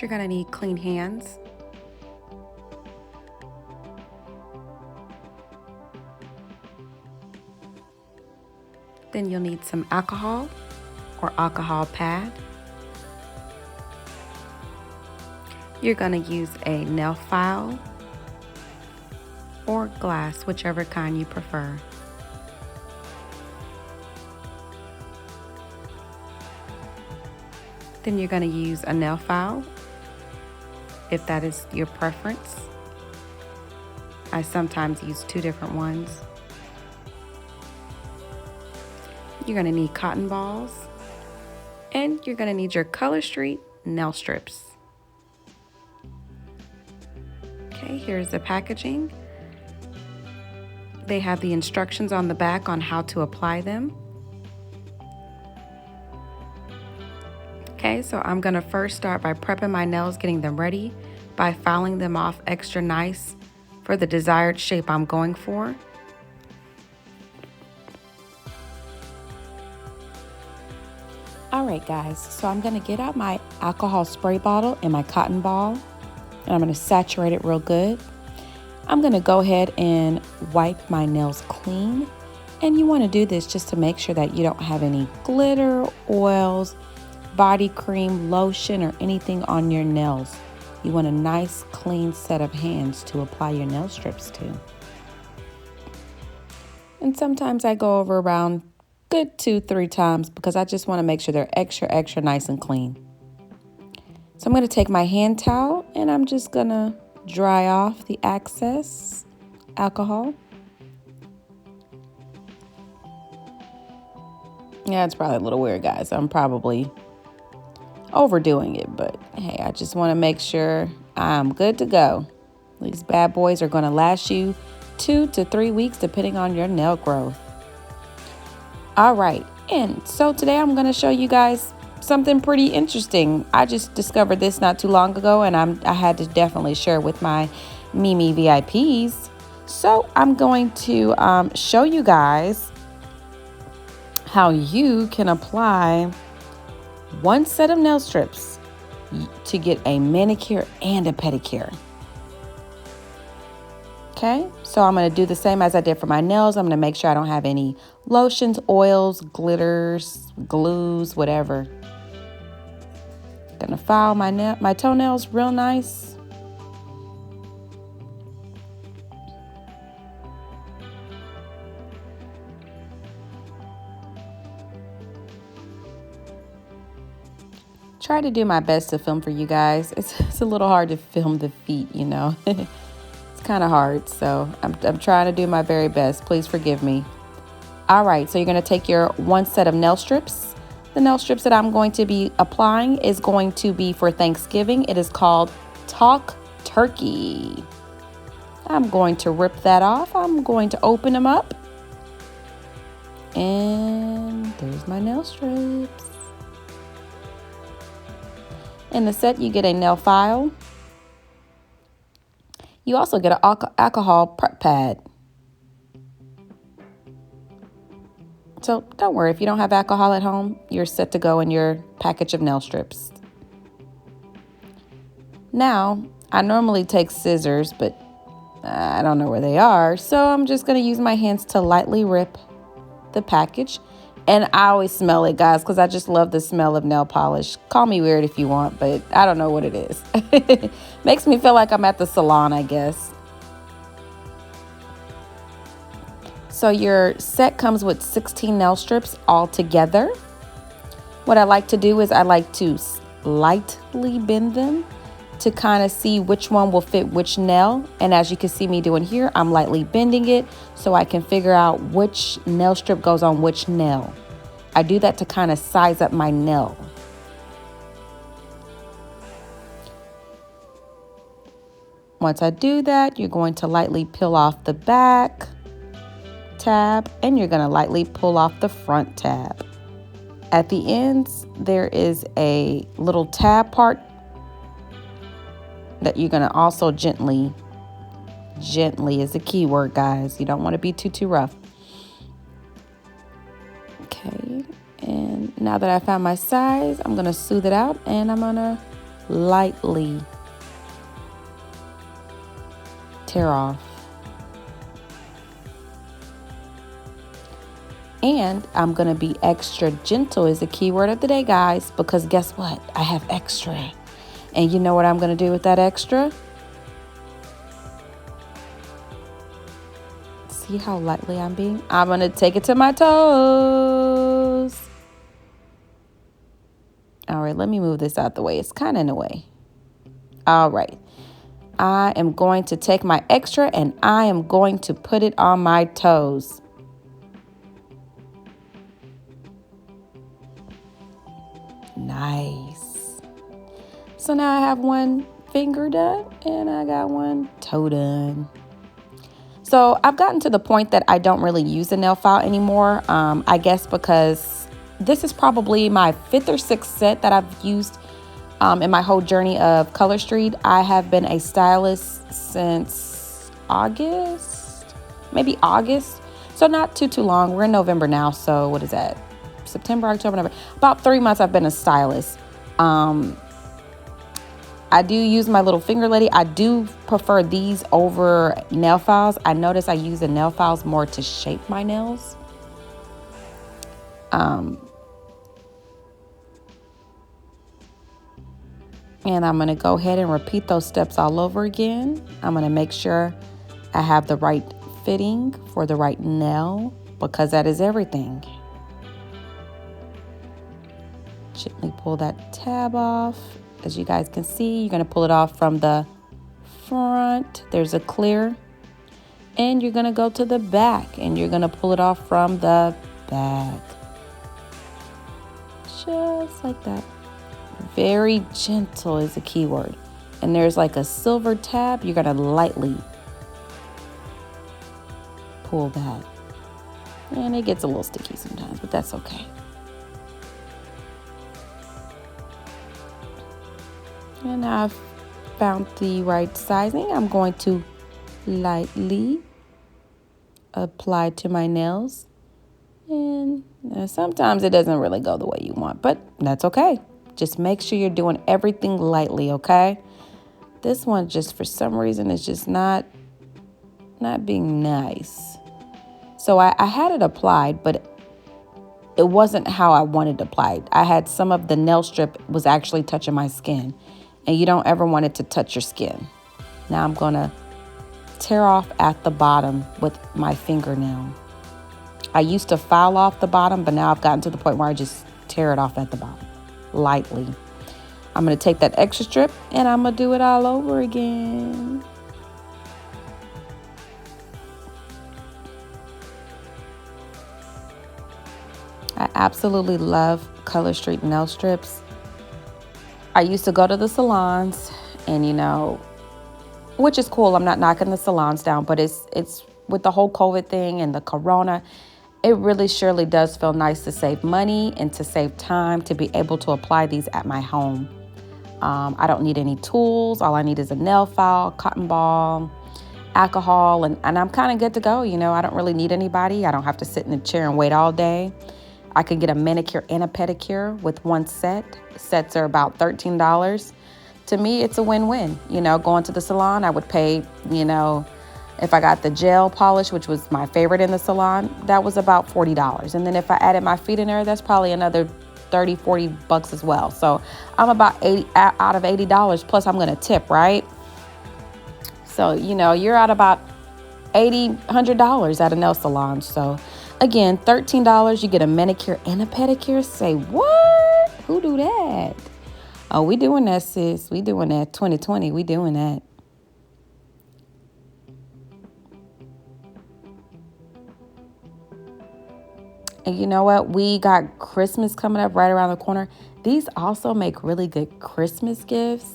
First, you're going to need clean hands. Then you'll need some alcohol or alcohol pad. You're going to use a nail file or glass, whichever kind you prefer. Then you're going to use a nail file if that is your preference. I sometimes use 2 different ones. You're going to need cotton balls, and you're going to need your Color Street nail strips. Okay, here's the packaging. They have the instructions on the back on how to apply them. Okay, so I'm going to first start by prepping my nails, getting them ready by filing them off extra nice for the desired shape I'm going for. Alright guys, so I'm going to get out my alcohol spray bottle and my cotton ball, and I'm going to saturate it real good. I'm going to go ahead and wipe my nails clean, and you want to do this just to make sure that you don't have any glitter, oils, body cream, lotion, or anything on your nails. You want a nice clean set of hands to apply your nail strips to. And sometimes I go over around good 2-3 times because I just want to make sure they're extra nice and clean. So I'm going to take my hand towel and I'm just going to dry off the excess alcohol. Yeah, it's probably a little weird, guys. I'm probably overdoing it, but hey, I just want to make sure I'm good to go. These bad boys are going to last you 2 to 3 weeks depending on your nail growth. All right, and so today I'm going to show you guys something pretty interesting. I just discovered this not too long ago, and I had to definitely share with my Mimi VIPs. So I'm going to show you guys how you can apply one set of nail strips to get a manicure and a pedicure. Okay, so I'm going to do the same as I did for my nails. I'm going to make sure I don't have any lotions, oils, glitters, glues, whatever. Going to file my toenails real nice. Try to do my best to film for you guys. It's a little hard to film the feet, you know. It's kind of hard, so I'm trying to do my very best. Please forgive me. All right, so you're going to take your one set of nail strips. The nail strips that I'm going to be applying is going to be for Thanksgiving. It is called Talk Turkey. I'm going to rip that off. I'm going to open them up. And there's my nail strips. In the set, you get a nail file. You also get an alcohol prep pad. So don't worry, if you don't have alcohol at home, you're set to go in your package of nail strips. Now, I normally take scissors, but I don't know where they are. So I'm just going to use my hands to lightly rip the package. And I always smell it, guys, because I just love the smell of nail polish. Call me weird if you want, but I don't know what it is. Makes me feel like I'm at the salon, I guess. So your set comes with 16 nail strips all together. What I like to do is I like to lightly bend them to kind of see which one will fit which nail. And as you can see me doing here, I'm lightly bending it so I can figure out which nail strip goes on which nail. I do that to kind of size up my nail. Once I do that, you're going to lightly peel off the back tab and you're going to lightly pull off the front tab. At the ends, there is a little tab part that you're going to also gently is the key word, guys. You don't want to be too rough. Okay, and now that I found my size, I'm going to smooth it out and I'm going to lightly tear off. And I'm going to be extra gentle is the key word of the day, guys, because guess what? I have extra. And you know what I'm going to do with that extra? See how lightly I'm being? I'm going to take it to my toes. All right, let me move this out the way. It's kind of in the way. All right. I am going to take my extra and I am going to put it on my toes. Nice. So now I have one finger done and I got one toe done. So I've gotten to the point that I don't really use a nail file anymore. I guess because this is probably my 5th or 6th set that I've used in my whole journey of Color Street. I have been a stylist since August, maybe August. So not too long. We're in November now. So what is that? September, October, November. About 3 months I've been a stylist. I do use my little finger lady. I do prefer these over nail files. I notice I use the nail files more to shape my nails. And I'm going to go ahead and repeat those steps all over again. I'm going to make sure I have the right fitting for the right nail, because that is everything. Gently pull that tab off. As you guys can see, you're going to pull it off from the front. There's a clear. And you're going to go to the back and you're going to pull it off from the back. Just like that. Very gentle is the key word. And there's like a silver tab. You're going to lightly pull that. And it gets a little sticky sometimes, but that's okay. And I've found the right sizing. I'm going to lightly apply to my nails. And sometimes it doesn't really go the way you want, but that's okay. Just make sure you're doing everything lightly, okay? This one just for some reason is just not being nice. So I had it applied, but it wasn't how I wanted it applied. I had some of the nail strip was actually touching my skin. And you don't ever want it to touch your skin. Now I'm going to tear off at the bottom with my fingernail. I used to file off the bottom, but now I've gotten to the point where I just tear it off at the bottom, lightly. I'm going to take that extra strip and I'm going to do it all over again. I absolutely love Color Street nail strips. I used to go to the salons and, which is cool. I'm not knocking the salons down, but it's with the whole COVID thing and the corona, it really surely does feel nice to save money and to save time to be able to apply these at my home. I don't need any tools. All I need is a nail file, cotton ball, alcohol, and I'm kind of good to go. I don't really need anybody. I don't have to sit in a chair and wait all day. I could get a manicure and a pedicure with one set. Sets are about $13. To me, it's a win-win. Going to the salon, I would pay, if I got the gel polish, which was my favorite in the salon, that was about $40. And then if I added my feet in there, that's probably another $30, $40 as well. So I'm about out of $80, plus I'm going to tip, right? So, you're out about $80, $100 at a nail salon. So again, $13, you get a manicure and a pedicure. Say what? Who do that? Oh, we doing that, sis. We doing that. 2020, we doing that. And you know what? We got Christmas coming up right around the corner. These also make really good Christmas gifts.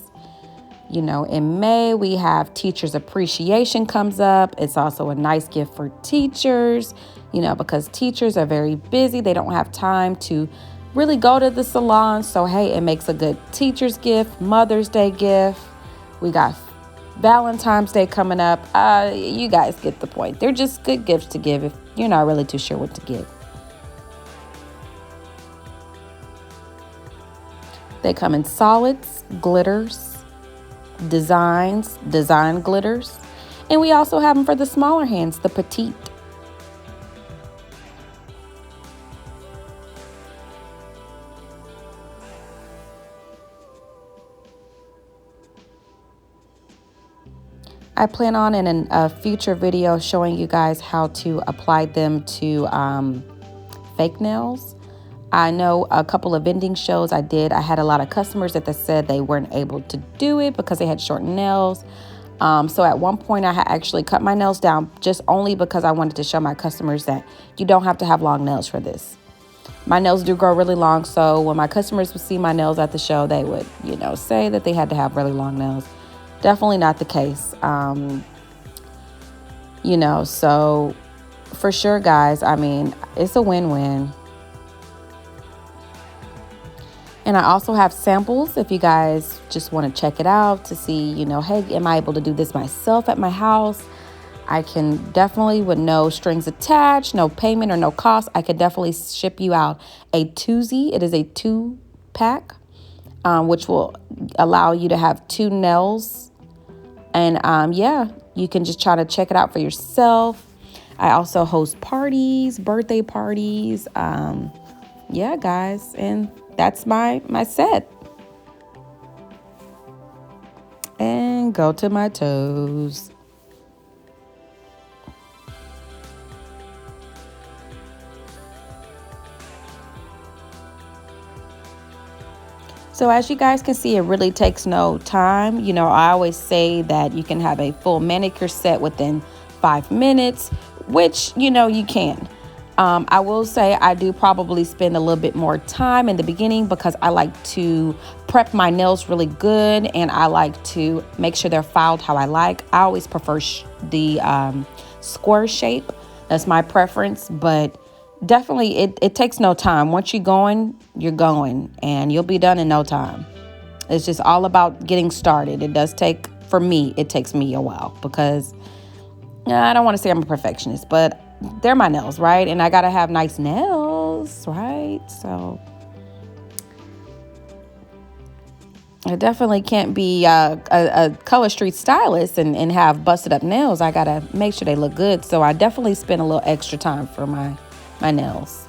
In May, we have Teachers Appreciation comes up. It's also a nice gift for teachers, because teachers are very busy. They don't have time to really go to the salon. So, hey, it makes a good teacher's gift, Mother's Day gift. We got Valentine's Day coming up. You guys get the point. They're just good gifts to give if you're not really too sure what to give. They come in solids, glitters, designs, design glitters. And we also have them for the smaller hands, the petite. I plan on in a future video showing you guys how to apply them to fake nails. I know a couple of vending shows I had a lot of customers that said they weren't able to do it because they had short nails. So at one point I had actually cut my nails down just only because I wanted to show my customers that you don't have to have long nails for this. My nails do grow really long, so when my customers would see my nails at the show, they would, say that they had to have really long nails. Definitely not the case. So for sure, guys, I mean, it's a win-win. And I also have samples if you guys just want to check it out to see, hey, am I able to do this myself at my house? I can definitely, with no strings attached, no payment or no cost, I could definitely ship you out a twosie. It is a 2-pack, which will allow you to have 2 nails. And you can just try to check it out for yourself. I also host parties, birthday parties. Guys, and that's my set. And go to my toes. So as you guys can see, it really takes no time. I always say that you can have a full manicure set within 5 minutes, which, you can. I will say I do probably spend a little bit more time in the beginning because I like to prep my nails really good and I like to make sure they're filed how I like. I always prefer the square shape. That's my preference, but definitely it takes no time. Once you're going and you'll be done in no time. It's just all about getting started. It does take, for me, it takes me a while because I don't want to say I'm a perfectionist, but they're my nails, right? And I got to have nice nails, right? So I definitely can't be a color street stylist and have busted up nails. I got to make sure they look good. So I definitely spend a little extra time for my nails.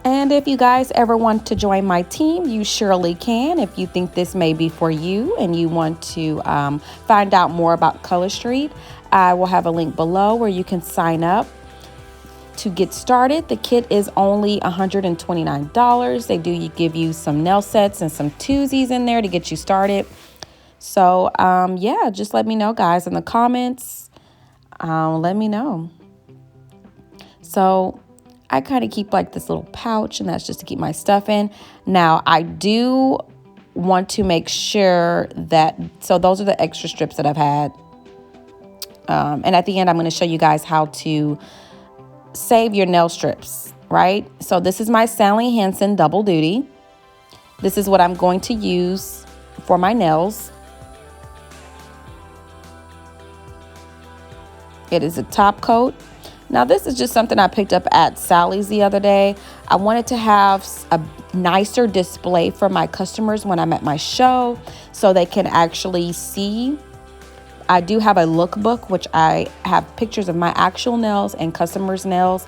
And if you guys ever want to join my team, you surely can. If you think this may be for you and you want to find out more about Color Street, I will have a link below where you can sign up to get started. The kit is only $129. They do give you some nail sets and some twosies in there to get you started. So just let me know, guys, in the comments. Let me know. So I kind of keep like this little pouch, and that's just to keep my stuff in. Now I do want to make sure that, so those are the extra strips that I've had. And at the end, I'm going to show you guys how to save your nail strips, right? So this is my Sally Hansen Double Duty. This is what I'm going to use for my nails. It is a top coat. Now this is just something I picked up at Sally's the other day. I wanted to have a nicer display for my customers when I'm at my show so they can actually see. I do have a lookbook, which I have pictures of my actual nails and customers' nails,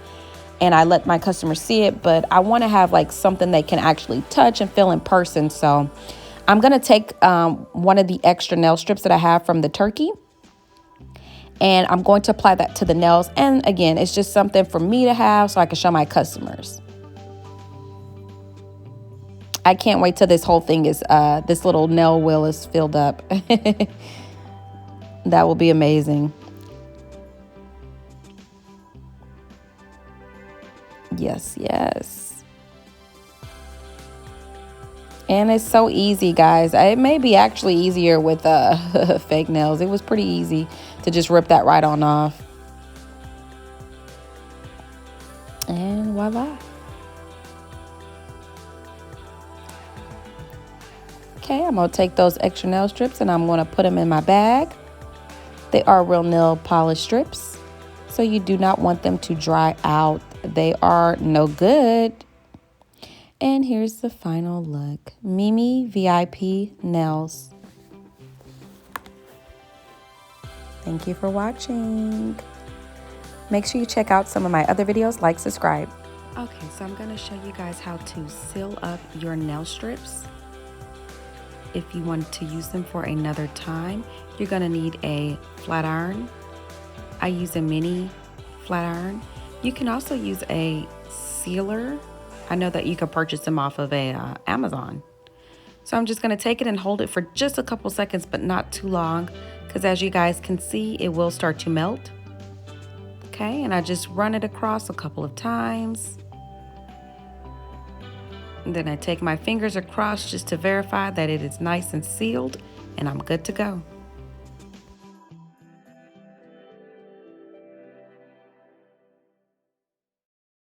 and I let my customers see it, but I want to have like something they can actually touch and feel in person. So I'm going to take one of the extra nail strips that I have from the turkey, and I'm going to apply that to the nails. And again, it's just something for me to have so I can show my customers. I can't wait till this whole thing is, this little nail wheel is filled up. That will be amazing. Yes, yes. And it's so easy, guys. It may be actually easier with fake nails. It was pretty easy to just rip that right on off. And voila. Okay, I'm going to take those extra nail strips and I'm going to put them in my bag. They are real nail polish strips, so you do not want them to dry out. They are no good. And here's the final look. Mimi VIP Nails. Thank you for watching. Make sure you check out some of my other videos, like, subscribe. Okay, so I'm going to show you guys how to seal up your nail strips. If you want to use them for another time, you're going to need a flat iron. I use a mini flat iron. You can also use a sealer. I know that you can purchase them off of Amazon. So I'm just going to take it and hold it for just a couple seconds, but not too long, because as you guys can see, it will start to melt. Okay, and I just run it across a couple of times. And then I take my fingers across just to verify that it is nice and sealed, and I'm good to go.